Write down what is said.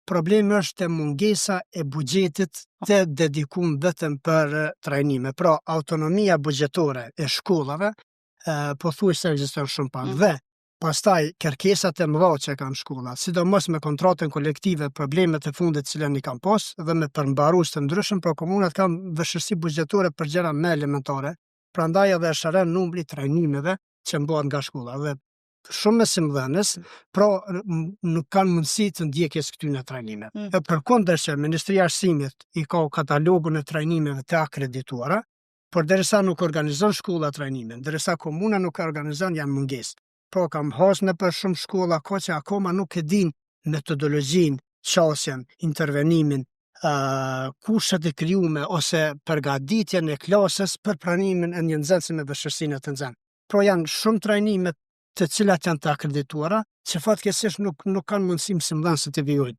problemi është e mungesa e buxhetit të dedikuar vetëm për trajnime. Pra, autonomia buxhetore e shkollave pothuajse ekziston shumë pak. Dhe pastaj kërkesat e mëdha që kanë shkollat, sidomos me kontratën kolektive, problemet e fundit që i kanë pas dhe me përmbarues të ndryshëm, pra komunat kanë vështirësi buxhetore për gjëra më elementare. Prandaj edhe është rënë numri i trajnimeve që mbahen nga shkolla. Dhe shumë mësimdhënës, pra nuk kanë mundësi të ndjekjes këtyre trajnimeve. E përkundërse Ministria e Arsimit i ka katalogun e trajnimeve të akredituara, por derisa nuk organizon shkolla trajnime, derisa komuna nuk organizon, janë mungesë. Pra kam hasë në për shumë shkolla ka që akoma nuk e din metodologjin, qasjen, intervenimin, kushtet e krijuame ose përgatitjen e klasës për pranimin e një nxënësi me vështirësinë të nxënë. Pra janë shumë trajnime të cilat janë të akredituara, që fatkeqësisht nuk kanë mundësi mësimdhënësit të vijojnë.